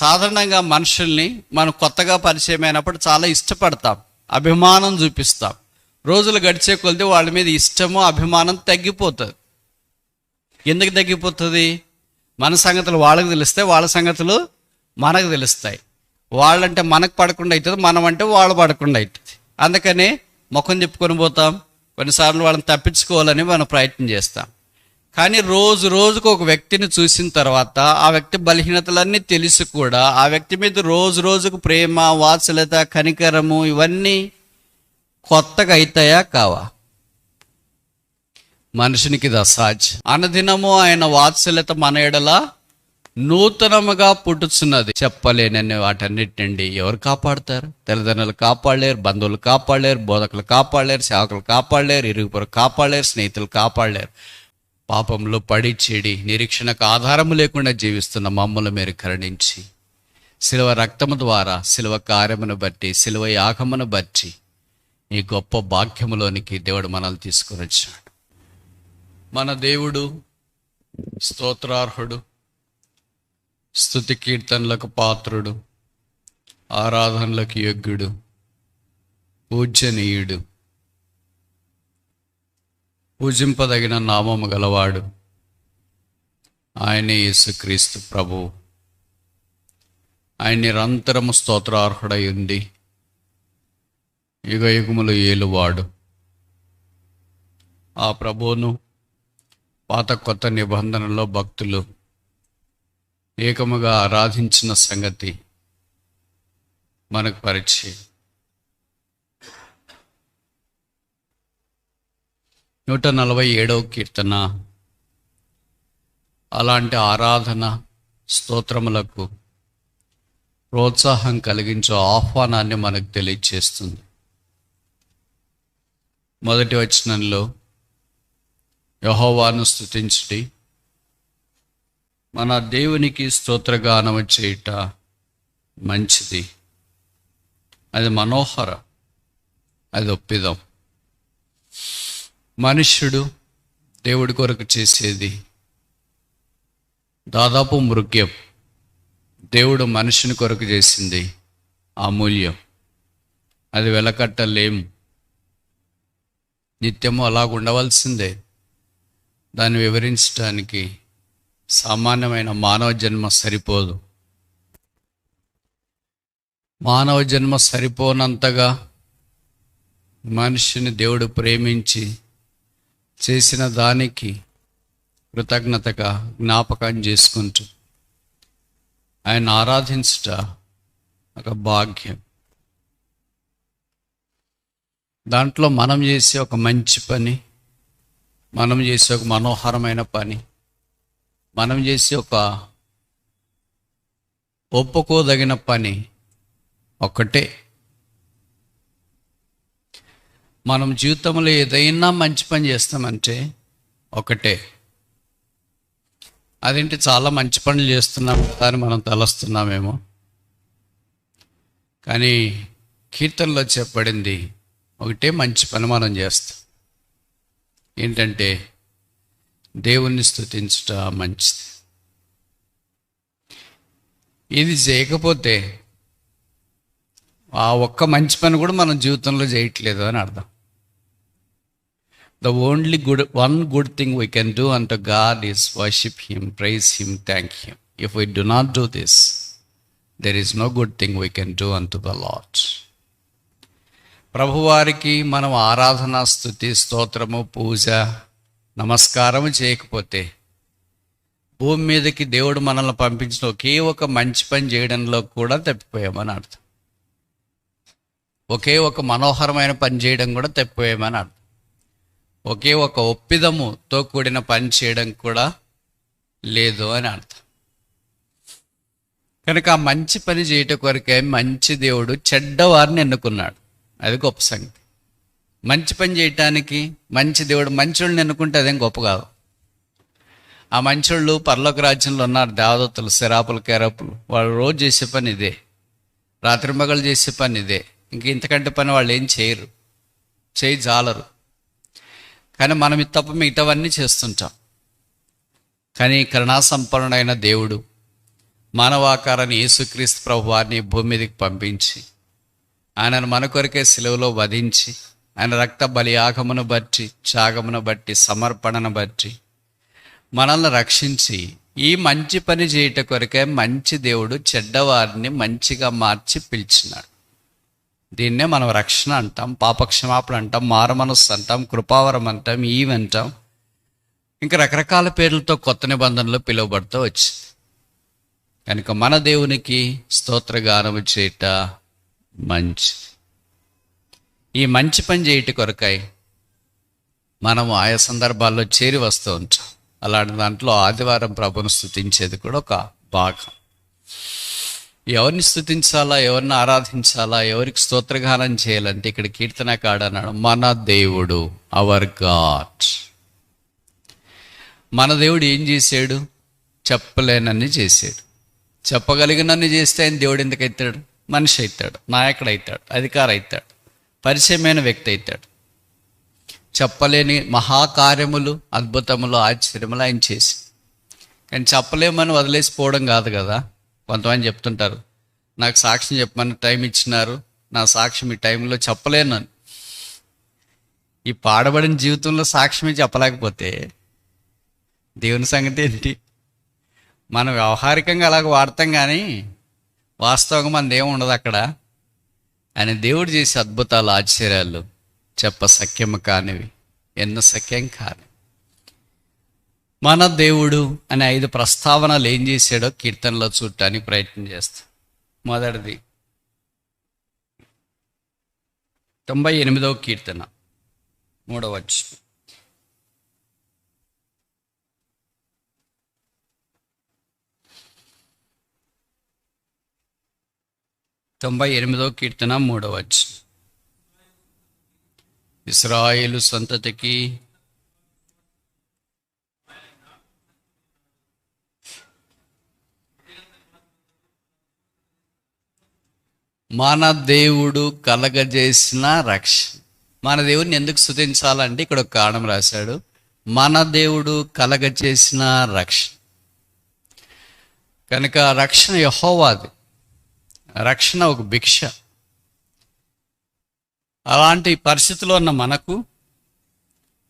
సాధారణంగా మనుషుల్ని మనం కొత్తగా పరిచయం అయినప్పుడు చాలా ఇష్టపడతాం, అభిమానం చూపిస్తాం. రోజులు గడిచే కొద్దీ వాళ్ళ మీద ఇష్టము అభిమానం తగ్గిపోతుంది. ఎందుకు తగ్గిపోతుంది? మన సంగతులు వాళ్ళకి తెలిస్తే వాళ్ళ సంగతులు మనకు తెలుస్తాయి. వాళ్ళంటే మనకు పడకుండా అవుతుంది, మనం అంటే వాళ్ళు పడకుండా అవుతుంది. అందుకని ముఖం చెప్పుకొని పోతాం. కొన్నిసార్లు వాళ్ళని తప్పించుకోవాలని మనం ప్రయత్నం చేస్తాం. కానీ రోజు రోజుకు ఒక వ్యక్తిని చూసిన తర్వాత ఆ వ్యక్తి బలహీనతలన్నీ తెలిసి కూడా ఆ వ్యక్తి మీద రోజు రోజుకు ప్రేమ, వాత్సల్యత, కనికరము ఇవన్నీ కొత్తగా అవుతాయా కావా? మనుషునికి ఇది అసాధ్యం. అనుదినము ఆయన వాత్సల్యత మన ఎడల నూతనముగా పుట్టుచున్నది. చెప్పలేనని వాటన్నిటి నుండి ఎవరు కాపాడుతారు? తల్లిదండ్రులు కాపాడలేరు, బంధువులు కాపాడలేరు, బోధకులు కాపాడలేరు, సేవకులు కాపాడలేరు, ఇరుగుపొరు కాపాడలేరు, స్నేహితులు కాపాడలేరు. పాపంలో పడి చెడి నిరీక్షణకు ఆధారము లేకుండా జీవిస్తున్న మమ్మల్ని మీరు కరుణించి శిలువ రక్తము ద్వారా, శిలువ కార్యమును బట్టి, శిలువ యాగమును బట్టి ఈ గొప్ప భాగ్యములోనికి దేవుడు మనల్ని తీసుకుని వచ్చాడు. మన దేవుడు స్తోత్రార్హుడు, స్తుతి కీర్తనలకు పాత్రుడు, ఆరాధనలకు యోగ్యుడు, పూజనీయుడు, పూజింపదగిన నామము గలవాడు. ఆయనే యేసుక్రీస్తు ప్రభువు. ఆయన నిరంతరము స్తోత్రార్హుడై ఉండి యుగ యుగములు ఏలువాడు. ఆ ప్రభువును పాత కొత్త నిబంధనలో భక్తులు ఏకముగా ఆరాధించిన సంగతి మనకు పరిచయం. 147వ కీర్తన అలాంటి ఆరాధన స్తోత్రములకు ప్రోత్సాహం కలిగించే ఆహ్వానాన్ని మనకు తెలియజేస్తుంది. మొదటి వచనంలో యెహోవాను స్తుతించుడి, మన దేవునికి స్తోత్రగానము చేయుట మంచిది, అది మనోహరం, అది ఒప్పిదం. మనుష్యుడు దేవుడి కొరకు చేసేది దాదాపు మృగ్యం. దేవుడు మనుషుని కొరకు చేసింది అమూల్యం, అది వెలకట్టలేము. నిత్యము అలాగ ఉండవలసిందే. దాన్ని వివరించడానికి సామాన్యమైన మానవ జన్మ సరిపోదు. మానవ జన్మ సరిపోనంతగా మనిషిని దేవుడు ప్రేమించి చేసిన దానికి కృతజ్ఞతగా జ్ఞాపకం చేసుకుంటూ ఆయన ఆరాధించుట ఒక భాగ్యం. దాంట్లో మనం చేసే ఒక మంచి పని, మనం చేసే ఒక మనోహరమైన పని, మనం చేసే ఒక ఒప్పుకోదగిన పని ఒక్కటే. మనం జీవితంలో ఏదైనా మంచి పని చేస్తామంటే ఒకటే. అదేంటి చాలా మంచి పనులు చేస్తున్నాం కదా అని మనం తలస్తున్నామేమో. కానీ కీర్తనలో చెప్పబడింది ఒకటే మంచి పని మనం చేస్తాం. ఏంటంటే దేవుణ్ణి స్తుతించుట మంచిది. ఇది చేయకపోతే ఆ ఒక్క మంచి పని కూడా మనం జీవితంలో చేయట్లేదు అని అర్థం. The only one good thing we can do unto God is worship Him, praise Him, thank Him. If we do not do this, there is no good thing we can do unto the Lord. ప్రభువారికి మనం ఆరాధన, స్తుతి, స్తోత్రము, పూజ, నమస్కారము చేయకపోతే భూమి మీదకి దేవుడు మనల్ని పంపించిన ఒకే ఒక మంచి పని చేయడంలో కూడా తప్పిపోయామని అర్థం. ఒకే ఒక మనోహరమైన పని చేయడం కూడా తప్పిపోయామని అర్థం. ఒకే ఒక ఒప్పిదముతో కూడిన పని చేయడం కూడా లేదు అని అర్థం. కనుక ఆ మంచి పని చేయటం కొరకే మంచి దేవుడు చెడ్డవారిని ఎన్నుకున్నాడు. అది గొప్ప సంగతి. మంచి పని చేయటానికి మంచి దేవుడు మంచోళ్ళని ఎన్నుకుంటే అదేం గొప్ప కాదు. ఆ మంచోళ్ళు పరలోక రాజ్యంలో ఉన్నారు. దేవదత్తులు, శరాపులు, కెరపులు. వాళ్ళు రోజు చేసే పని ఇదే, రాత్రి మగళ్ళు చేసే పని ఇదే. ఇంక ఇంతకంటే పని వాళ్ళు ఏం చేయరు, చేయి జాలరు. కానీ మనం ఇది తప్ప మిగతావన్నీ చేస్తుంటాం. కానీ కరుణాసంపన్నుడైన దేవుడు మానవాకారాన్ని యేసుక్రీస్తు ప్రభు వారిని భూమి మీదకి పంపించి ఆయనను మన కొరకే సిలువలో వధించి ఆయన రక్త బలియాగమును బట్టి త్యాగమును బట్టి సమర్పణను బట్టి మనల్ని రక్షించి ఈ మంచి పని చేయుట కొరకే మంచి దేవుడు చెడ్డవారిని మంచిగా మార్చి పిలిచినాడు. దీన్నే మనం రక్షణ అంటాం, పాపక్షమాపణ అంటాం, మారమనస్సు అంటాం, కృపావరం అంటాం, అంటాం, ఇంకా రకరకాల పేర్లతో కొత్త నిబంధనలు పిలువబడుతూ వచ్చింది. కనుక మన దేవునికి స్తోత్రగానము చేయట మంచిది. ఈ మంచి పని చేయట కొరకై మనము ఆయా సందర్భాల్లో చేరి వస్తూ ఉంటాం. అలాంటి దాంట్లో ఆదివారం ప్రభును స్తుతించేది కూడా ఒక భాగం. ఎవరిని స్తుతించాలా, ఎవరిని ఆరాధించాలా, ఎవరికి స్తోత్రగానం చేయాలంటే ఇక్కడ కీర్తనకారుడు అన్నాడు, మన దేవుడు, అవర్ గాడ్. మన దేవుడు ఏం చేశాడు? చెప్పలేనన్ని చేశాడు. చెప్పగలిగినన్ని చేస్తే ఆయన దేవుడు ఎందుకు అవుతాడు? మనిషి అవుతాడు, నాయకుడు అవుతాడు, అధికారి అవుతాడు, పరిచయమైన వ్యక్తి అవుతాడు. చెప్పలేని మహాకార్యములు, అద్భుతములు, ఆశ్చర్యములు ఆయన చేసి, కానీ చెప్పలేమని వదిలేసిపోవడం కాదు కదా. కొంతమంది చెప్తుంటారు, నాకు సాక్ష్యం చెప్పమని టైం ఇచ్చినారు, నా సాక్ష్యం ఈ టైంలో చెప్పలేను అని. ఈ పాడబడిన జీవితంలో సాక్ష్యమే చెప్పలేకపోతే దేవుని సంగతి ఏంటి? మనం వ్యవహారికంగా అలాగ వాడతాం, కానీ వాస్తవంగా మనది ఏమి ఉండదు అక్కడ. ఆయన దేవుడు చేసే అద్భుతాలు, ఆశ్చర్యాలు చెప్ప సఖ్యము కానివి, ఎన్నో సఖ్యం కాని. మన దేవుడు అనే 5 ప్రస్తావనలు ఏం చేశాడో కీర్తనలో చూడటానికి ప్రయత్నం చేస్తాం. మొదటిది 98వ కీర్తన 3వ వచనం. తొంభై 98వ కీర్తన 3వ వచనం. ఇశ్రాయేలు సంతతికి మన దేవుడు కలగజేసిన రక్షణ. మన దేవుడిని ఎందుకు స్తుతించాలంటే ఇక్కడ ఒక కారణం రాశాడు, మన దేవుడు కలగజేసిన రక్షణ. కనుక రక్షణ యెహోవాది, రక్షణ ఒక భిక్ష. అలాంటి పరిస్థితిలో ఉన్న మనకు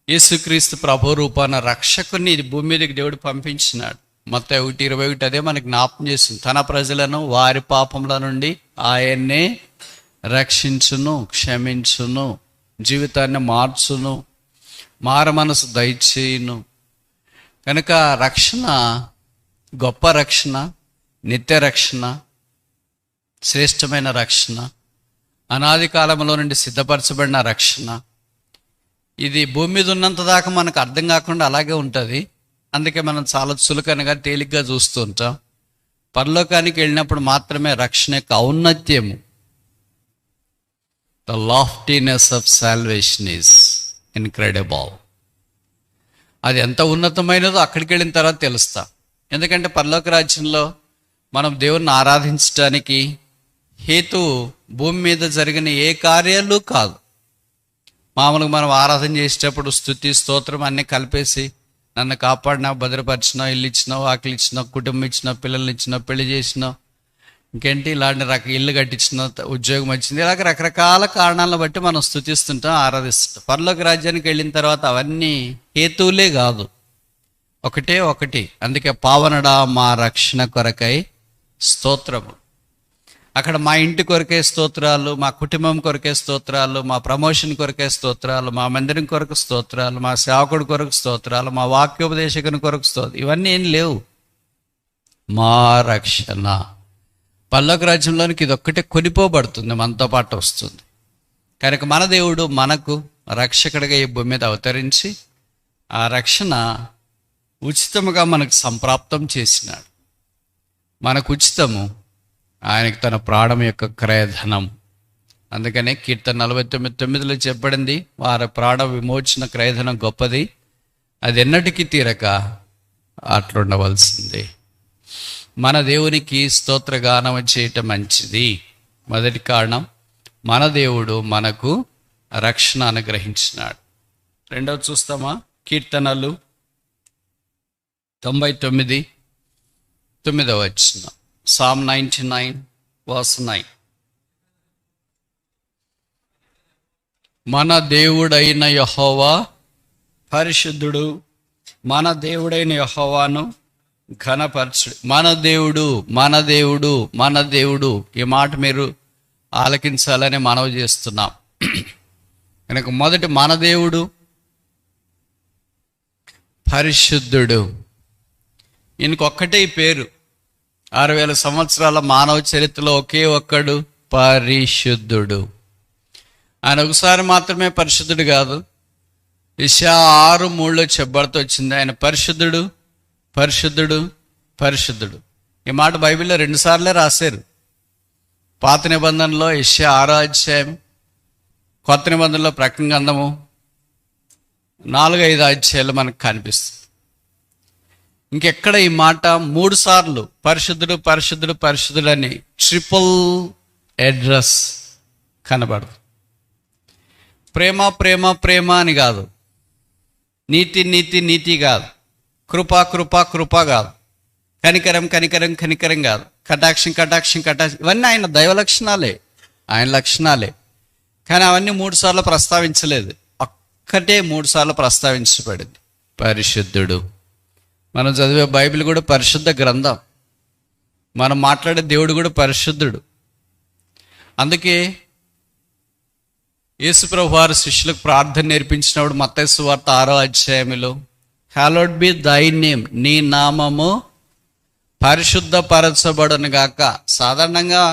యేసుక్రీస్తు ప్రభు రూపాన రక్షకుని భూమి మీదకి దేవుడు పంపించినాడు. మత్తయి 1:21 అదే మనకి జ్ఞాపకం చేస్తుంది. తన ప్రజలను వారి పాపముల నుండి ఆయన్నే రక్షించును, క్షమించును, జీవితాన్ని మార్చును, మారమనసు దయచేయును. కనుక రక్షణ గొప్ప రక్షణ, నిత్య రక్షణ, శ్రేష్టమైన రక్షణ, అనాది కాలంలో నుండి సిద్ధపరచబడిన రక్షణ. ఇది భూమి మీద ఉన్నంత దాకా మనకు అర్థం కాకుండా అలాగే ఉంటుంది. అందుకే మనం చాలా చులకనగా తేలిగ్గా చూస్తూ ఉంటాం. పరలోకానికి వెళ్ళినప్పుడు మాత్రమే రక్షణ యొక్క ఔన్నత్యము, the loftiness of salvation is incredible. అది ఎంత ఉన్నతమైనదో అక్కడికి వెళ్ళిన తర్వాత తెలుస్తాం. ఎందుకంటే పరలోక రాజ్యంలో మనం దేవుణ్ణి ఆరాధించడానికి హేతు భూమి మీద జరిగిన ఏ కార్యాలు కాదు. మామూలుగా మనం ఆరాధన చేసేటప్పుడు స్తుతి స్తోత్రం అన్నీ కలిపేసి, నన్ను కాపాడినావు, భద్రపరిచినావు, ఇల్లు ఇచ్చినావు, ఆకలి ఇచ్చినావు, కుటుంబం ఇచ్చినావు, పిల్లల్ని ఇచ్చినావు, పెళ్లి చేసినావు, ఇంకేంటి ఇలాంటి ఇల్లు కట్టించినావు, ఉద్యోగం వచ్చింది, ఇలాగ రకరకాల కారణాలను బట్టి మనం స్తుతిస్తుంటాం, ఆరాధిస్తుంటాం. పరలోక రాజ్యానికి వెళ్ళిన తర్వాత అవన్నీ హేతువులే కాదు, ఒకటి. అందుకే పావనడా మా రక్షణ కొరకై స్తోత్రము. అక్కడ మా ఇంటి కొరకే స్తోత్రాలు, మా కుటుంబం కొరకే స్తోత్రాలు, మా ప్రమోషన్ కొరకే స్తోత్రాలు, మా మందిరం కొరకు స్తోత్రాలు, మా సేవకుడి కొరకు స్తోత్రాలు, మా వాక్యోపదేశకుని కొరకు స్తోత్రాలు, ఇవన్నీ ఏం లేవు. మా రక్షణ పరలోక రాజ్యంలోనికి ఇది ఒక్కటే కొనిపోబడుతుంది, మనతో పాటు వస్తుంది. కనుక మన దేవుడు మనకు రక్షకుడిగా ఈ భూమి మీద అవతరించి ఆ రక్షణ ఉచితముగా మనకు సంప్రాప్తం చేసినాడు. మనకు ఉచితము, ఆయనకు తన ప్రాణం యొక్క క్రయధనం. అందుకనే కీర్తన 49:9 చెప్పబడింది, వారి ప్రాణ విమోచన క్రయధనం గొప్పది, అది ఎన్నటికీ తీరక అట్లుండవలసింది. మన దేవునికి స్తోత్రగానం చేయటం మంచిది. మొదటి కారణం, మన దేవుడు మనకు రక్షణ అనుగ్రహించినాడు. రెండవది చూస్తామా? కీర్తనలు 99:9 సామ్ 99 verse 9. మన దేవుడైన యెహోవా పరిశుద్ధుడు, మన దేవుడైన యెహోవాను ఘనపరచుడు. మన దేవుడు, మన దేవుడు, మన దేవుడు. ఈ మాట మీరు ఆలకించాలని మనవి చేస్తున్నాం. కనుక మొదటి మన దేవుడు పరిశుద్ధుడు. ఈయనకొక్కటే ఈ పేరు. 6000 సంవత్సరాల మానవ చరిత్రలో ఒకే ఒక్కడు పరిశుద్ధుడు. ఆయన ఒకసారి మాత్రమే పరిశుద్ధుడు కాదు, యెషయా 6:3 చెప్పబడుతూ వచ్చింది, ఆయన పరిశుద్ధుడు, పరిశుద్ధుడు, పరిశుద్ధుడు. ఈ మాట బైబిల్లో 2 సార్లే రాశారు. పాత నిబంధనలో యెషయా 6వ అధ్యాయం, కొత్త నిబంధనలో ప్రకటన గ్రంథము 4-5 అధ్యాయాలు మనకు కనిపిస్తుంది. ఇంకెక్కడ ఈ మాట 3 సార్లు పరిశుద్ధుడు, పరిశుద్ధుడు, పరిశుద్ధుడు అని ట్రిపుల్ అడ్రస్ కనబడదు. ప్రేమ ప్రేమ ప్రేమ అని కాదు, నీతి నీతి నీతి కాదు, కృప కృప కృప కాదు, కనికరం కనికరం కనికరం కాదు, కటాక్షం కటాక్షం కటాక్షం. ఇవన్నీ ఆయన దైవ లక్షణాలే, ఆయన లక్షణాలే. కానీ అవన్నీ 3 సార్లు ప్రస్తావించలేదు. ఒక్కటే 3 సార్లు ప్రస్తావించబడింది, పరిశుద్ధుడు. మనం చదివే బైబిల్ కూడా పరిశుద్ధ గ్రంథం. మనం మాట్లాడే దేవుడు కూడా పరిశుద్ధుడు. అందుకే యేసుప్రభు వారు శిష్యులకు ప్రార్థన నేర్పించినప్పుడు మత్తయి సువార్త 6వ అధ్యాయంలో హల్లowed బి దై నేమ్, నీ నామము పరిశుద్ధపరచబడును గాక. సాధారణంగా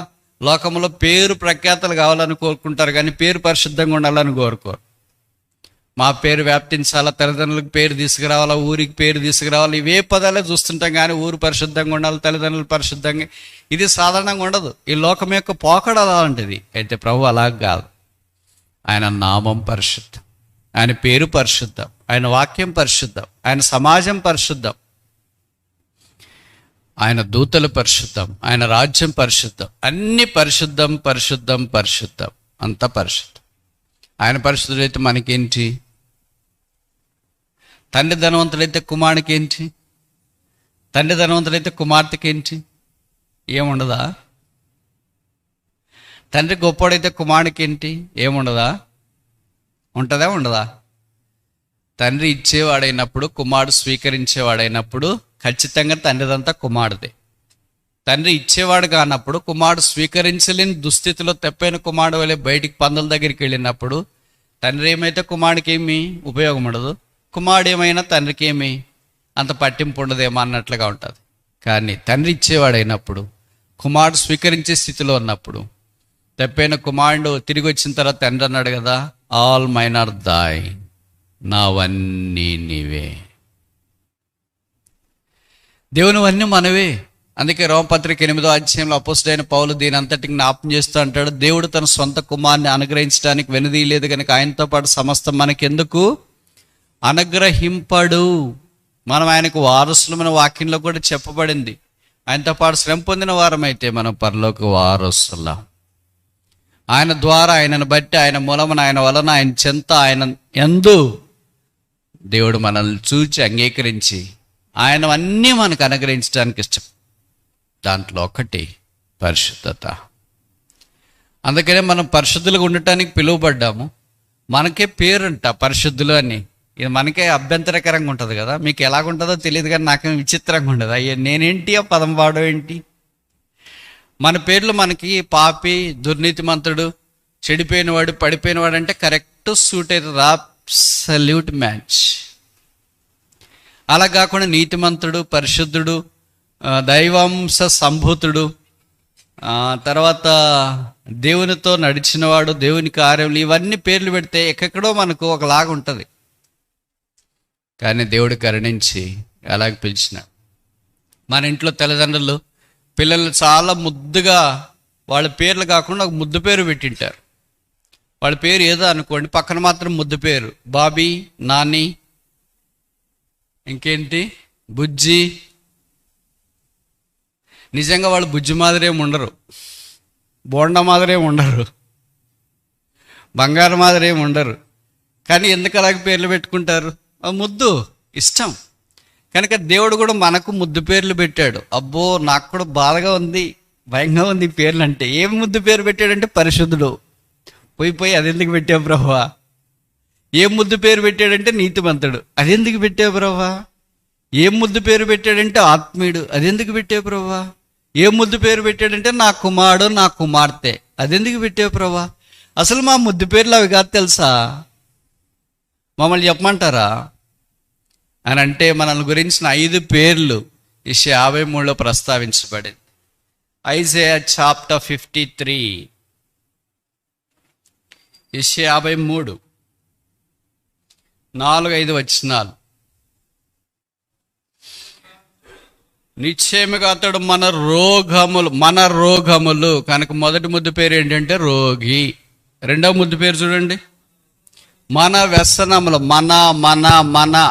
లోకంలో పేరు ప్రఖ్యాతలు కావాలని కోరుకుంటారు, కానీ పేరు పరిశుద్ధంగా ఉండాలని కోరుకోరు. మా పేరు వ్యాప్తించాలా, తల్లిదండ్రులకు పేరు తీసుకురావాలా, ఊరికి పేరు తీసుకురావాలి, ఇవే పదాలే చూస్తుంటాం. కానీ ఊరు పరిశుద్ధంగా ఉండాలి, తల్లిదండ్రులు పరిశుద్ధంగా, ఇది సాధారణంగా ఉండదు. ఈ లోకం యొక్క పోకడ అలాంటిది. అయితే ప్రభు అలా కాదు. ఆయన నామం పరిశుద్ధం, ఆయన పేరు పరిశుద్ధం, ఆయన వాక్యం పరిశుద్ధం, ఆయన సమాజం పరిశుద్ధం, ఆయన దూతలు పరిశుద్ధం, ఆయన రాజ్యం పరిశుద్ధం. అన్ని పరిశుద్ధం పరిశుద్ధం పరిశుద్ధం, అంతా పరిశుద్ధం. ఆయన పరిశుద్ధుడైతే మనకేంటి? తండ్రి ధనవంతుడైతే కుమారుడికి ఏంటి? తండ్రి ధనవంతుడైతే కుమార్తెకి ఏంటి? ఏముండదా? తండ్రి గొప్పోడైతే కుమారుడికి ఏంటి? ఏముండదా? ఉంటుందా? ఉండదా? తండ్రి ఇచ్చేవాడైనప్పుడు, కుమారుడు స్వీకరించేవాడైనప్పుడు ఖచ్చితంగా తండ్రిదంతా కుమారుడే. తండ్రి ఇచ్చేవాడు కానప్పుడు, కుమారుడు స్వీకరించలేని దుస్థితిలో తెప్పైన కుమారుడు వలె బయటికి పందుల దగ్గరికి వెళ్ళినప్పుడు తండ్రి ఏమైతే కుమారుడికి ఏమి ఉపయోగం ఉండదు, కుమారుడు ఏమైనా తండ్రికి ఏమి అంత పట్టింపు ఉండదేమో అన్నట్లుగా ఉంటుంది. కానీ తండ్రి ఇచ్చేవాడైనప్పుడు, కుమారుడు స్వీకరించే స్థితిలో ఉన్నప్పుడు, తెప్పైన కుమారుడు తిరిగి వచ్చిన తర్వాత తండ్రి అన్నాడు కదా, ఆల్ మైన్ ఆర్ దాయ్, నావన్నీ నీవే. దేవునివన్నీ మనవే. అందుకే రోమపత్రిక 8వ అధ్యాయంలో అపోస్తలుడైన పౌలు దీని అంతటికి జ్ఞాపకం చేస్తూ అంటాడు, దేవుడు తన సొంత కుమారుని అనుగ్రహించడానికి వెనుదీయలేదు కనుక ఆయనతో పాటు సమస్తం మనకెందుకు అనుగ్రహింపడు. మనం ఆయనకు వారసులమైన వాక్యంలో కూడా చెప్పబడింది. ఆయనతో పాటు శ్రమ పొందిన వారమైతే మనం పరలోక వారసులం. ఆయన ద్వారా, ఆయనను బట్టి, ఆయన మూలమున, ఆయన వలన, ఆయన చెంత, ఆయన యందు దేవుడు మనల్ని చూచి అంగీకరించి ఆయన అన్నీ మనకు అనుగ్రహించడానికి ఇష్టం. దాంట్లో ఒకటి పరిశుద్ధత. అందుకనే మనం పరిశుద్ధులుగా ఉండటానికి పిలువబడ్డాము. మనకే పేరుంట పరిశుద్ధులు అని. ఇది మనకే అభ్యంతరకరంగా ఉంటుంది కదా. మీకు ఎలాగుంటుందో తెలియదు, కానీ నాకేం విచిత్రంగా ఉండదు. అయ్యే నేనేంటి, ఆ పదం వాడో ఏంటి? మన పేర్లు మనకి పాపి, దుర్నీతిమంతుడు, చెడిపోయినవాడు, పడిపోయినవాడు అంటే కరెక్ట్ సూట్ అవుతుంది, అబ్సల్యూట్ మ్యాచ్. అలా కాకుండా నీతిమంతుడు, పరిశుద్ధుడు, దైవాంశ సంభూతుడు, తర్వాత దేవునితో నడిచినవాడు, దేవుని కార్యములు, ఇవన్నీ పేర్లు పెడితే ఎక్కడో మనకు ఒకలాగా ఉంటుంది. కానీ దేవుడు కరుణించి అలాగ పిలిచినాడు. మన ఇంట్లో తల్లిదండ్రులు పిల్లలు చాలా ముద్దుగా వాళ్ళ పేర్లు కాకుండా ఒక ముద్దు పేరు పెట్టింటారు. వాళ్ళ పేరు ఏదో అనుకోండి, పక్కన మాత్రం ముద్దు పేరు, బాబీ, నాని, ఇంకేంటి బుజ్జి. నిజంగా వాళ్ళు బుజ్జి మాదిరేమి ఉండరు, బోండా మాదిరేమి ఉండరు, బంగారు మాదిరేమి ఉండరు. కానీ ఎందుకు అలాగే పేర్లు పెట్టుకుంటారు? ముద్దు, ఇష్టం. కనుక దేవుడు కూడా మనకు ముద్దు పేర్లు పెట్టాడు. అబ్బో, నాకు కూడా బాధగా ఉంది, భయంగా ఉంది ఈ పేర్లు అంటే. ఏం ముద్దు పేరు పెట్టాడంటే పరిశుద్ధుడు. పోయి అదెందుకు పెట్టావు ప్రభువా? ఏం ముద్దు పేరు పెట్టాడంటే నీతిమంతుడు. అదెందుకు పెట్టావు ప్రభువా? ఏం ముద్దు పేరు పెట్టాడంటే ఆత్మీయుడు. అదెందుకు పెట్టావు ప్రభువా? ఏం ముద్దు పేరు పెట్టాడంటే నా కుమారుడు, నా కుమార్తె. అదెందుకు పెట్టావు ప్రభువా? అసలు మా ముద్దు పేర్లు అవి కాదు తెలుసా? మమ్మల్ని చెప్పమంటారా అని అంటే మనల్ని గురించిన 5 పేర్లు యెషయా 53లో ప్రస్తావించబడింది. ఐజయా చాప్టర్ 53, యెషయా 53 4-5 వచనాలు. నిశ్చయముగా అతడు మన రోగములు కనుక మొదటి ముద్దు పేరు ఏంటంటే రోగి. రెండవ ముద్దు పేరు చూడండి, మన వ్యసనములు. మన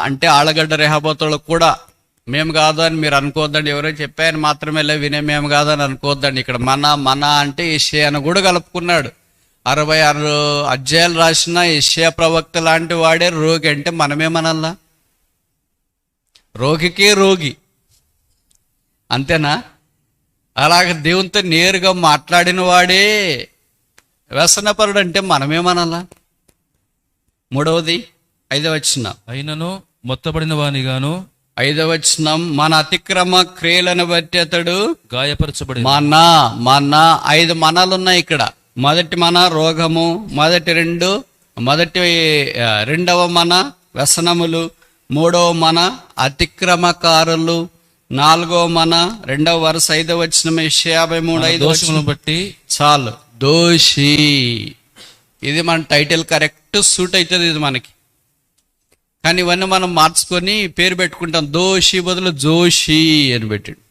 అంటే ఆళ్ళగడ్డ రెహబోతులు కూడా మేము కాదు అని మీరు అనుకోవద్దండి. ఎవరో చెప్పాయని మాత్రమే వినే మేము కాదని అనుకోవద్దండి. ఇక్కడ మన అంటే యెషయాను కూడా కలుపుకున్నాడు. 66 అధ్యాయాలు రాసిన యెషయా ప్రవక్త లాంటి వాడే రోగి అంటే మనమేమనల్లా? రోగికే రోగి, అంతేనా? అలాగే దేవునితో నేరుగా మాట్లాడిన వాడే వ్యసనపరుడు అంటే మనమేమనల్లా? మూడవది 5వ వచనం, అయినను మొత్తబడిన వానిగాను. 5వ వచనం, మన అతిక్రమ క్రియలను బట్టి అతడు గాయపరచబడి. మన 5 మనాలు ఉన్నాయి ఇక్కడ. మొదటి మన రోగము, రెండవ మన వ్యసనములు, 3వ మన అతిక్రమకారులు, 4వ మన 2వ వరుస 5వ వచనం యెషయా 53 దోషములను బట్టి. చాలు, దోషి. ఇది మన టైటిల్ కరెక్ట్ సూట్ అవుతుంది ఇది మనకి. కానీ ఇవన్నీ మనం మార్చుకొని పేరు పెట్టుకుంటాం. దోషి బదులు జోషి అని పెట్టాడు.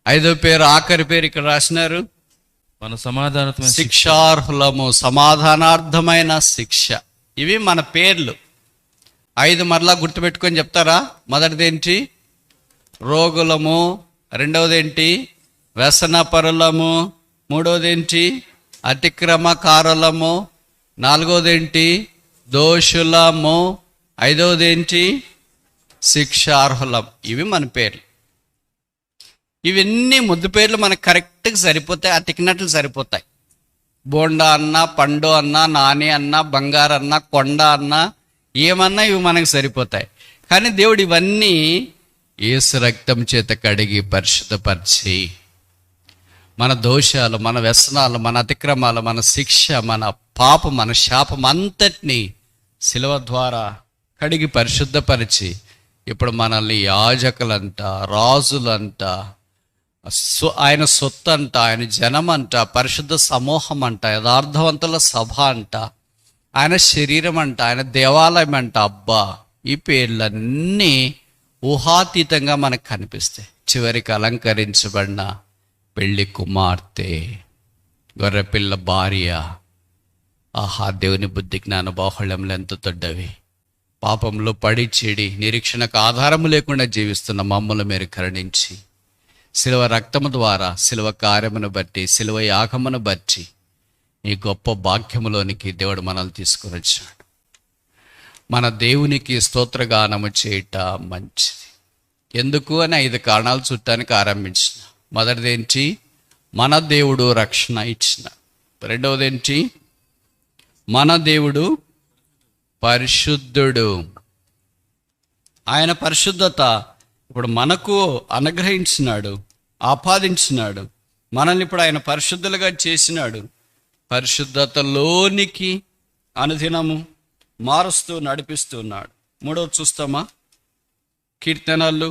5వ పేరు, ఆఖరి పేరు ఇక్కడ రాసినారు, మన సమాధానమైన శిక్షార్హులము, సమాధానార్థమైన శిక్ష. ఇవి మన పేర్లు. 5 మరలా గుర్తుపెట్టుకొని చెప్తారా? మొదటిదేంటి? రోగులము. రెండవదేంటి? వ్యసనపరులము. మూడవదేంటి? అతిక్రమకారులము. 4వదేంటి? దోషులము. 5వదేంటి? శిక్షార్హులం. ఇవి మన పేర్లు. ఇవన్నీ ముద్దు పేర్లు మనకు కరెక్ట్గా సరిపోతాయి, అతికినట్లు సరిపోతాయి. బోండా అన్నా, పండు అన్నా, నాని అన్నా, బంగారు అన్నా, కొండ అన్నా, ఏమన్నా ఇవి మనకు సరిపోతాయి. కానీ దేవుడు ఇవన్నీ యేసు రక్తం చేత కడిగి పరిశుద్ధపరిచి మన దోషాలు, మన వ్యసనాలు, మన అతిక్రమాలు, మన శిక్ష, మన పాపం, మన శాపం అంతటినీ శిలువ ద్వారా కడిగి పరిశుద్ధపరిచి ఇప్పుడు మనల్ని యాజకులంట, రాజులంట, ఆయన సొత్తు అంట, ఆయన జనం అంట, పరిశుద్ధ సమూహం అంట, యథార్థవంతుల సభ అంట, ఆయన శరీరం అంట, ఆయన దేవాలయం అంట. అబ్బా, ఈ పేర్లన్నీ ఊహాతీతంగా మనకు కనిపిస్తాయి. చివరికి అలంకరించబడిన పెళ్లి కుమార్తె, గొర్రెపిల్ల భార్య. ఆహా, దేవుని బుద్ధి జ్ఞాన బాహుళ్యములు ఎంత తొడ్డవి. పాపంలో పడి చెడి నిరీక్షణకు ఆధారము లేకుండా జీవిస్తున్న మమ్మల్ని మీరు కరుణించి శిలువ రక్తము ద్వారా, శిలువ కార్యమును బట్టి, శిలువ యాగమును బట్టి ఈ గొప్ప భాగ్యములోనికి దేవుడు మనల్ని తీసుకుని వచ్చాడు. మన దేవునికి స్తోత్రగానము చేయట మంచిది. ఎందుకు అని 5 కారణాలు చుట్టానికి ఆరంభించిన. మొదటిదేంటి? మన దేవుడు రక్షణ ఇచ్చిన. రెండవదేంటి? మన దేవుడు పరిశుద్ధుడు. ఆయన పరిశుద్ధత ఇప్పుడు మనకు అనుగ్రహించినాడు, ఆపాదించినాడు. మనల్ని ఇప్పుడు ఆయన పరిశుద్ధులుగా చేసినాడు. పరిశుద్ధతలోనికి అనుదినము మారుస్తూ నడిపిస్తున్నాడు. 3వది చూస్తామా? కీర్తనలు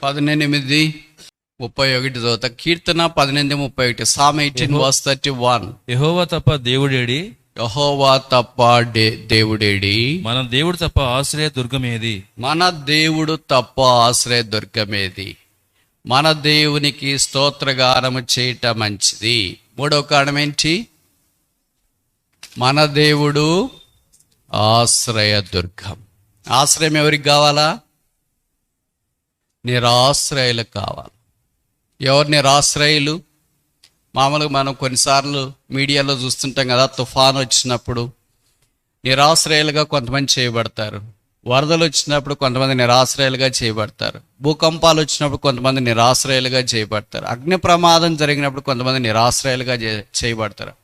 18:31 చదువుతా. కీర్తన 18:31, Psalm 18:31. యెహోవా తప్ప దేవుడేడి? యెహోవా తప్ప దేవుడేడి? మన దేవుడు తప్ప ఆశ్రయ దుర్గమేది? మన దేవుడు తప్ప ఆశ్రయ దుర్గమేది? మన దేవునికి స్తోత్రగానము చేయట మంచిది. 3వ కారణం ఏంటి? మన దేవుడు ఆశ్రయ దుర్గం. ఆశ్రయం ఎవరికి కావాలా? నిరాశ్రయులకు కావాలి. ఎవరు నిరాశ్రయులు? మామూలుగా మనం కొన్నిసార్లు మీడియాలో చూస్తుంటాం కదా, తుఫాను వచ్చినప్పుడు నిరాశ్రయులుగా కొంతమంది చేయబడతారు. వరదలు వచ్చినప్పుడు కొంతమంది నిరాశ్రయాలుగా చేయబడతారు. భూకంపాలు వచ్చినప్పుడు కొంతమంది నిరాశ్రయాలుగా చేయబడతారు. అగ్ని ప్రమాదం జరిగినప్పుడు కొంతమంది నిరాశ్రయాలుగా చేయబడతారు.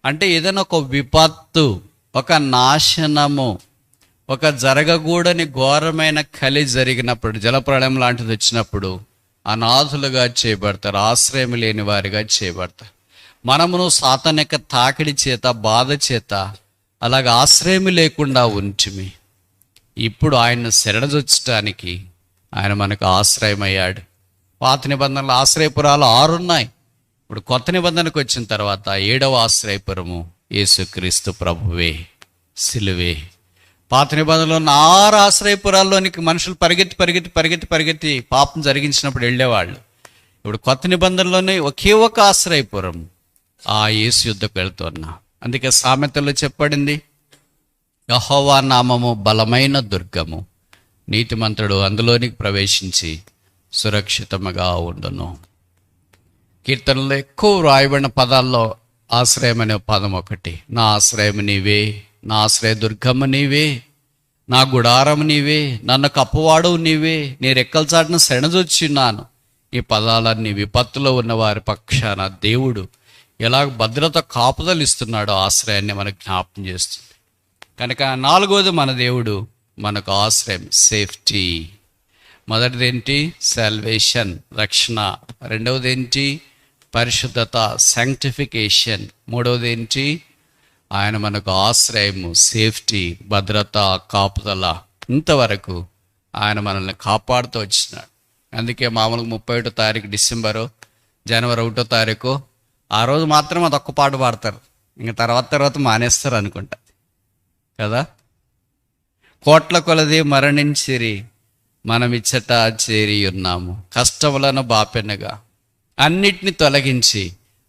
అంటే ఏదైనా ఒక విపత్తు, ఒక నాశనము, ఒక జరగకూడని ఘోరమైన కలి జరిగినప్పుడు, జలప్రళయం లాంటిది వచ్చినప్పుడు అనాథులుగా చేయబడతారు, ఆశ్రయం లేని వారిగా చేయబడతారు. మనమును సాతానిక తాకిడి చేత, బాధ చేత అలాగ ఆశ్రయం లేకుండా ఉంచిమి. ఇప్పుడు ఆయన్ను శరణజొచ్చటానికి ఆయన మనకు ఆశ్రయమయ్యాడు. పాత నిబంధనలు ఆశ్రయపురాలు 6 ఉన్నాయి. ఇప్పుడు కొత్త నిబంధనకు వచ్చిన తర్వాత 7వ ఆశ్రయపురము యేసుక్రీస్తు ప్రభువే, సిలువే. పాత నిబంధనలో 6 ఆశ్రయపురాల్లోనికి మనుషులు పరిగెత్తి పాపం జరిగించినప్పుడు వెళ్ళేవాళ్ళు. ఇప్పుడు కొత్త నిబంధనలోనే ఒకే ఒక ఆశ్రయపురం, ఆ యేసు యుద్ధకు వెళ్తున్నా. అందుకే సామెతల్లో చెప్పబడింది, యెహోవా నామము బలమైన దుర్గము, నీతిమంతుడు అందులోనికి ప్రవేశించి సురక్షితముగా ఉండును. కీర్తనలో ఎక్కువ రాయబడిన పదాల్లో ఆశ్రయం అనే పదం ఒకటి. నా ఆశ్రయం నీవే, నా ఆశ్రయ దుర్గము నీవే, నా గుడారము నీవే, నన్ను కప్పువాడవు నీవే, నీ రెక్కల చాటున శరణజొచ్చున్నాను. ఈ పదాలన్నీ విపత్తులో ఉన్న వారి పక్షాన దేవుడు ఎలాగ భద్రత కాపుదలు ఇస్తున్నాడో ఆశ్రయాన్ని మనకు జ్ఞాపకం చేస్తుంది. కనుక 4వది మన దేవుడు మనకు ఆశ్రయం, సేఫ్టీ. మొదటిది ఏంటి? సాల్వేషన్, రక్షణ. రెండవది ఏంటి? పరిశుద్ధత, శాంక్టిఫికేషన్. మూడవది ఏంటి? ఆయన మనకు ఆశ్రయము, సేఫ్టీ, భద్రత, కాపుదల. ఇంతవరకు ఆయన మనల్ని కాపాడుతూ వచ్చినాడు. అందుకే మామూలుగా 31వ తారీఖు డిసెంబరు, జనవరి 1వ తారీఖు ఆ రోజు మాత్రం అదొక్క పాట పాడతారు. ఇంకా తర్వాత మానేస్తారు అనుకుంటా కదా. కోట్ల కొలది మరణించిరి, మనమిచ్చట చేరి ఉన్నాము, కష్టములను బాపెనగా అన్నిటిని తొలగించి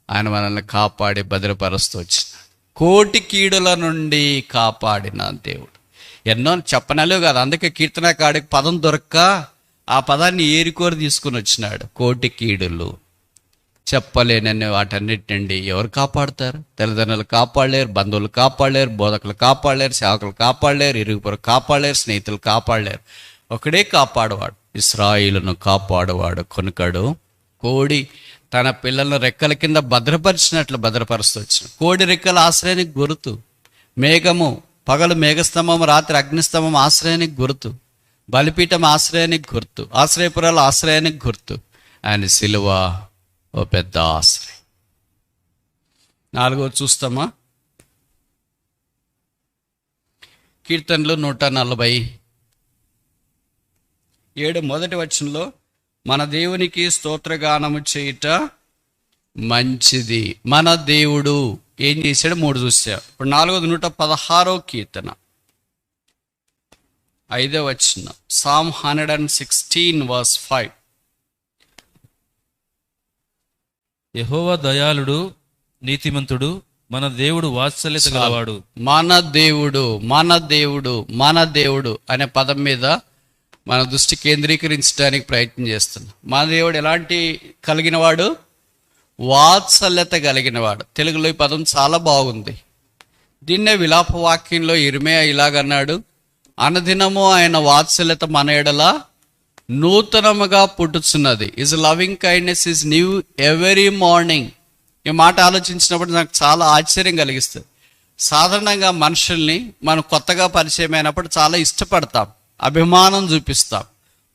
ఆయన మనల్ని కాపాడి భద్రపరుస్తూ వచ్చినాడు. కోటి కీడుల నుండి కాపాడిన దేవుడు. ఎన్నో చెప్పనలేవు కదా. అందుకే కీర్తనకాడికి పదం దొరక్క ఆ పదాన్ని ఏరికోరి తీసుకుని వచ్చినాడు. కోటి కీడులు, చెప్పలేనని వాటన్నిటి నుండి ఎవరు కాపాడుతారు? తల్లిదండ్రులు కాపాడలేరు, బంధువులు కాపాడలేరు, బోధకులు కాపాడలేరు, సేవకులు కాపాడలేరు, ఇరుగుపొరు కాపాడలేరు, స్నేహితులు కాపాడలేరు. ఒకడే కాపాడువాడు, ఇశ్రాయేలును కాపాడువాడు కొనుకడు. కోడి తన పిల్లలను రెక్కల కింద భద్రపరిచినట్లు భద్రపరుస్తూ వచ్చిన కోడి రెక్కల ఆశ్రయానికి గుర్తు. మేఘము పగలు మేఘస్తంభం, రాత్రి అగ్నిస్తంభం ఆశ్రయానికి గుర్తు. బలిపీఠం ఆశ్రయానికి గుర్తు. ఆశ్రయపురాలు ఆశ్రయానికి గుర్తు. ఆయన సిలువ ఓ పెద్ద ఆశ్రయం. 4వది చూస్తామా? కీర్తనలు 147 మొదటి వచనంలో మన దేవునికి స్తోత్రగానము చేయుట మంచిది. మన దేవుడు ఏం చేశాడు? 3 చూసా. ఇప్పుడు 4వది 116వ కీర్తన 5వ వచనం, Psalm 116 verse 5. యెహోవా దయాళుడు, నీతిమంతుడు, మన దేవుడు వాత్సల్యత గలవాడు. మన దేవుడు అనే పదం మీద మన దృష్టి కేంద్రీకరించడానికి ప్రయత్నం చేస్తున్నాం. మన దేవుడు ఎలాంటి కలిగినవాడు? వాత్సల్యత కలిగినవాడు. తెలుగులో ఈ పదం చాలా బాగుంది. దీన్నే విలాప వాక్యంలో ఇర్మీయా ఇలాగన్నాడు, అనుదినము ఆయన వాత్సల్యత మన ఎడల నూతనముగా పుట్టుచున్నది. His loving kindness is new every morning. ఈ మాట ఆలోచించినప్పుడు నాకు చాలా ఆశ్చర్యం కలిగిస్తుంది. సాధారణంగా మనుషుల్ని మనం కొత్తగా పరిచయం అయినప్పుడు చాలా ఇష్టపడతాం, అభిమానం చూపిస్తాం.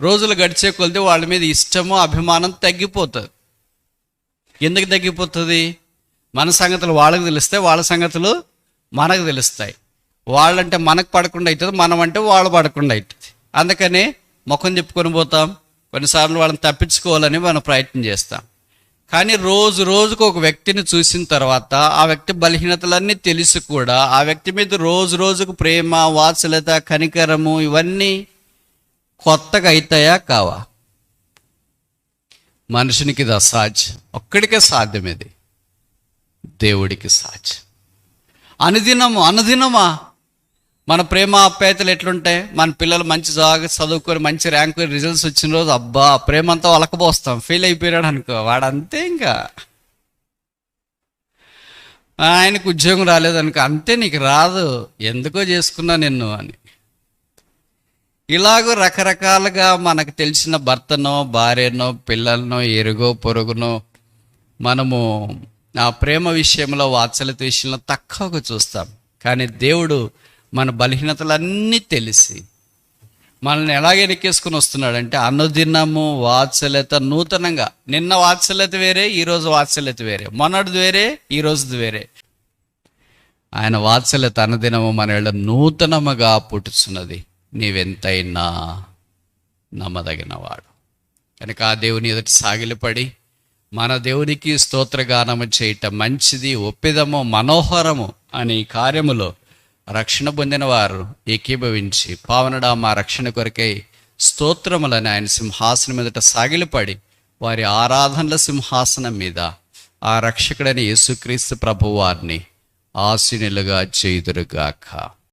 రోజులు గడిచే కొలిది వాళ్ళ మీద ఇష్టము, అభిమానం తగ్గిపోతుంది. ఎందుకు తగ్గిపోతుంది? మన సంగతులు వాళ్ళకి తెలిస్తే వాళ్ళ సంగతులు మనకు తెలుస్తాయి. వాళ్ళంటే మనకు పడకుండా అవుతుంది, మనం అంటే వాళ్ళు పడకుండా అవుతుంది. అందుకని ముఖం చెప్పుకొని పోతాం. కొన్నిసార్లు వాళ్ళని తప్పించుకోవాలని మనం ప్రయత్నం చేస్తాం. కానీ రోజుకు ఒక వ్యక్తిని చూసిన తర్వాత ఆ వ్యక్తి బలహీనతలన్నీ తెలిసి కూడా ఆ వ్యక్తి మీద రోజుకు ప్రేమ, వాత్సల్యత, కనికరము ఇవన్నీ కొత్తగా అవుతాయా కావా? మనుషునికి ఇది అసాధ్యం. ఒక్కడికే సాధ్యం, ఇది దేవుడికి సాధ్యం. అనుదినమా మన ప్రేమ ఆప్యాయతలు ఎట్లుంటాయి? మన పిల్లలు మంచి చదువుకొని మంచి ర్యాంకు రిజల్ట్స్ వచ్చిన రోజు అబ్బా ప్రేమ అంతా వలకపోస్తాం. ఫెయిల్ అయిపోయాడు అనుకో, వాడంతే. ఇంకా ఆయనకు ఉద్యోగం రాలేదు అనుకో, అంతే, నీకు రాదు, ఎందుకో చేసుకున్నా నిన్ను అని. ఇలాగూ రకరకాలుగా మనకు తెలిసిన భర్తనో భార్యనో పిల్లలనో ఎరుగో పొరుగునో మనము ఆ ప్రేమ విషయంలో వాత్సల్యత విషయంలో తక్కువగా చూస్తాం. కానీ దేవుడు మన బలహీనతలన్నీ తెలిసి మనల్ని ఎలాగే ఎక్కేసుకుని వస్తున్నాడంటే అనుదినము వాత్సల్యత నూతనంగా. నిన్న వాత్సల్యత వేరే, ఈరోజు వాత్సల్యత వేరే, మొన్నటిది వేరే, ఈరోజుది వేరే. ఆయన వాత్సల్యత అనుదినము మన ఇళ్ళ నూతనముగా పుట్టుచున్నది. నీవెంతైనా నమ్మదగినవాడు కనుక ఆ దేవుని ఎదుటి సాగిలపడి మన దేవునికి స్తోత్రగానము చేయటం మంచిది, ఒప్పిదము, మనోహరము అని కార్యములో రక్షణ పొందిన వారు ఏకీభవించి పావనడా మా రక్షణ కొరకై స్తోత్రములని ఆయన సింహాసనం మీదట సాగిలపడి వారి ఆరాధనల సింహాసనం మీద ఆ రక్షకుడైన యేసుక్రీస్తు ప్రభువారిని ఆశీనులుగా చేయుదురుగాక.